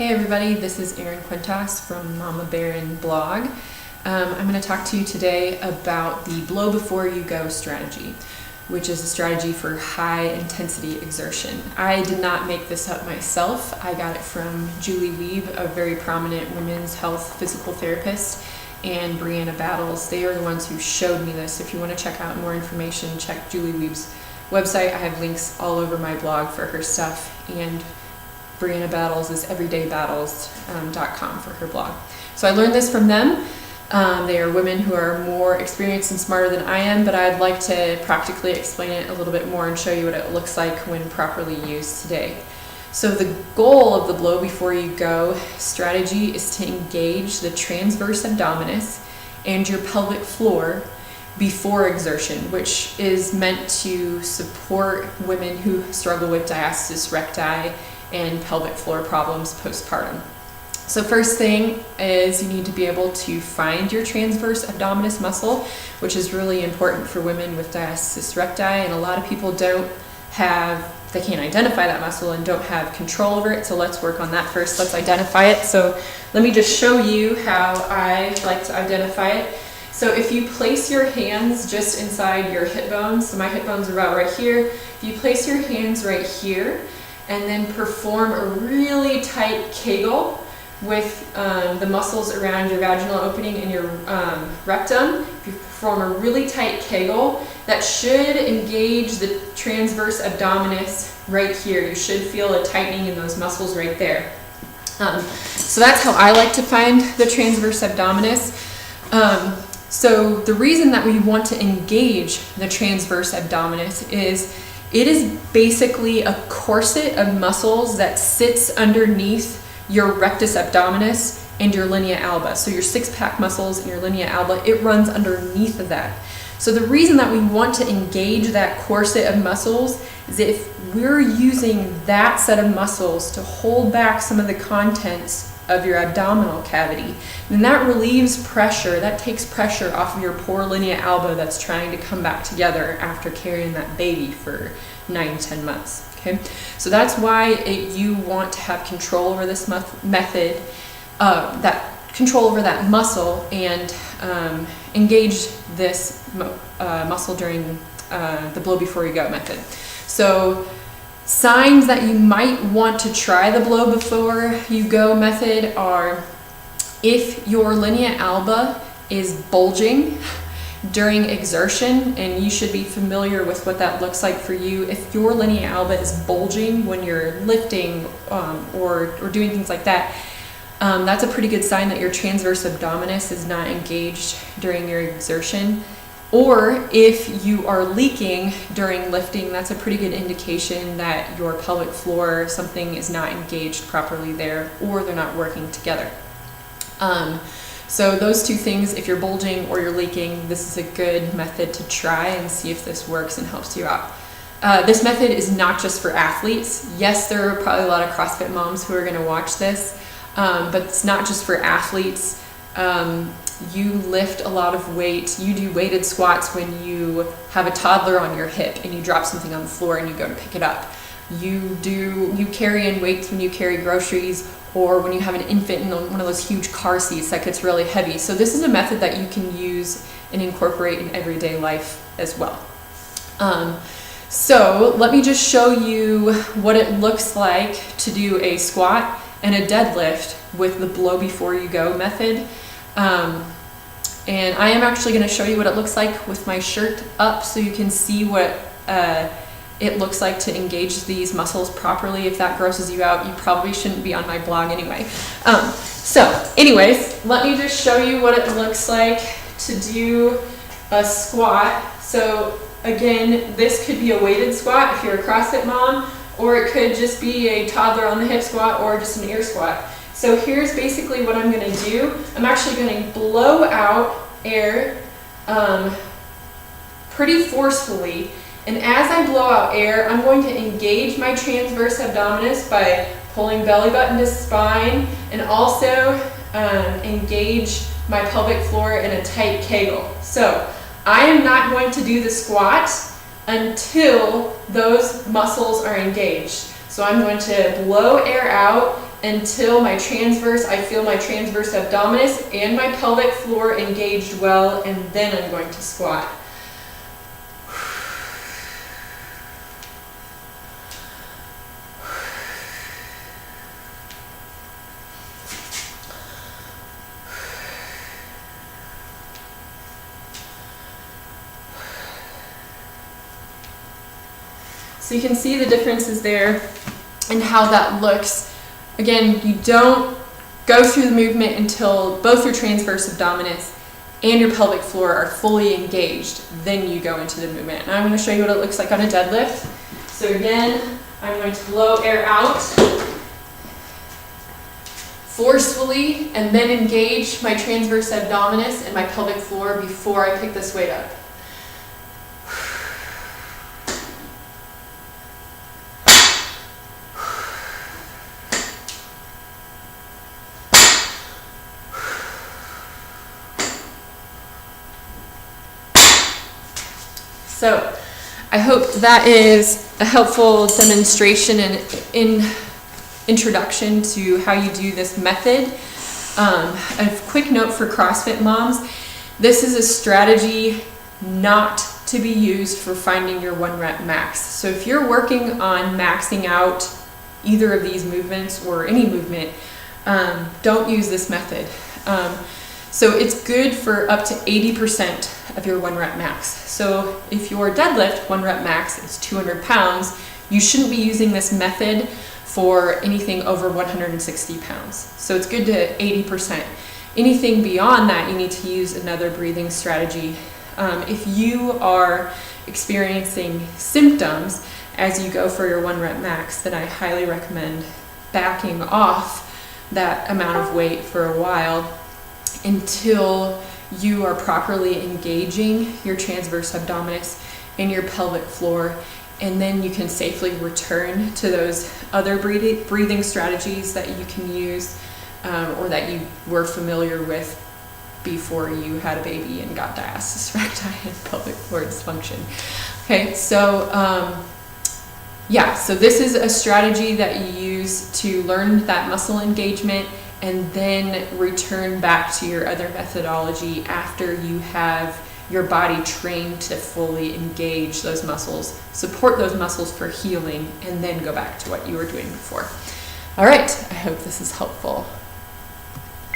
Hey everybody, this is Erin Quintas from Mama Baron blog. I'm going to talk to you today about the blow before you go strategy, which is a strategy for high intensity exertion. I did not make this up myself. I got it from Julie Wiebe, a very prominent women's health physical therapist, and Brianna Battles. They are the ones who showed me this. If you want to check out more information, check Julie Wiebe's website. I have links all over my blog for her stuff, and Brianna Battles is everydaybattles.com for her blog. So I learned this from them. They are women who are more experienced and smarter than I am, but I'd like to practically explain it a little bit more and show you what it looks like when properly used today. So the goal of the blow before you go strategy is to engage the transverse abdominis and your pelvic floor before exertion, which is meant to support women who struggle with diastasis recti and pelvic floor problems postpartum. So first thing is you need to be able to find your transverse abdominis muscle, which is really important for women with diastasis recti, and a lot of people they can't identify that muscle and don't have control over it. So let's work on that first. Let's identify it. So let me just show you how I like to identify it. So if you place your hands just inside your hip bones, so my hip bones are about right here, if you place your hands right here and then perform a really tight Kegel with the muscles around your vaginal opening and your rectum, if you perform a really tight Kegel, that should engage the transverse abdominis right here. You should feel a tightening in those muscles right there. So that's how I like to find the transverse abdominis. So the reason that we want to engage the transverse abdominis is it is basically a corset of muscles that sits underneath your rectus abdominis and your linea alba. So your six-pack muscles and your linea alba, it runs underneath of that. So the reason that we want to engage that corset of muscles is if we're using that set of muscles to hold back some of the contents of your abdominal cavity, then that relieves pressure, that takes pressure off of your poor linea alba that's trying to come back together after carrying that baby for 9 to 10 months. Okay, so that's why you want to have control over this method, that control over that muscle, and engage this muscle during the blow before you go method. So signs that you might want to try the blow before you go method are if your linea alba is bulging during exertion, and you should be familiar with what that looks like for you. If your linea alba is bulging when you're lifting or doing things like that, that's a pretty good sign that your transverse abdominis is not engaged during your exertion. Or if you are leaking during lifting, that's a pretty good indication that your pelvic floor, something is not engaged properly there, or they're not working together. So those two things, if you're bulging or you're leaking, this is a good method to try and see if this works and helps you out. This method is not just for athletes. Yes, there are probably a lot of CrossFit moms who are going to watch this, but it's not just for athletes. You lift a lot of weight. You do weighted squats when you have a toddler on your hip and you drop something on the floor and you go to pick it up. You carry in weights when you carry groceries, or when you have an infant in one of those huge car seats that gets really heavy. So this is a method that you can use and incorporate in everyday life as well. So let me just show you what it looks like to do a squat and a deadlift with the blow before you go method. And I am actually going to show you what it looks like with my shirt up, so you can see what it looks like to engage these muscles properly. If that grosses you out, you probably shouldn't be on my blog anyway. So anyways, let me just show you what it looks like to do a squat. So again, this could be a weighted squat if you're a CrossFit mom, or it could just be a toddler on the hip squat, or just an ear squat. So here's basically what I'm going to do. I'm actually going to blow out air pretty forcefully. And as I blow out air, I'm going to engage my transverse abdominis by pulling belly button to spine, and also engage my pelvic floor in a tight Kegel. So I am not going to do the squat until those muscles are engaged. So I'm going to blow air out until I feel my transverse abdominis and my pelvic floor engaged well, and then I'm going to squat. So you can see the differences there and how that looks. Again, you don't go through the movement until both your transverse abdominis and your pelvic floor are fully engaged. Then you go into the movement. And I'm going to show you what it looks like on a deadlift. So again, I'm going to blow air out forcefully and then engage my transverse abdominis and my pelvic floor before I pick this weight up. So I hope that is a helpful demonstration and introduction to how you do this method. A quick note for CrossFit moms, this is a strategy not to be used for finding your 1 rep max. So if you're working on maxing out either of these movements or any movement, don't use this method. So it's good for up to 80% of your 1 rep max. So if your deadlift 1 rep max is 200 pounds, you shouldn't be using this method for anything over 160 pounds. So it's good to 80%. Anything beyond that, you need to use another breathing strategy. If you are experiencing symptoms as you go for your 1 rep max, then I highly recommend backing off that amount of weight for a while until you are properly engaging your transverse abdominis and your pelvic floor, and then you can safely return to those other breathing strategies that you can use or that you were familiar with before you had a baby and got diastasis recti and pelvic floor dysfunction. Okay, so so this is a strategy that you use to learn that muscle engagement and then return back to your other methodology after you have your body trained to fully engage those muscles, support those muscles for healing, and then go back to what you were doing before. All right, I hope this is helpful.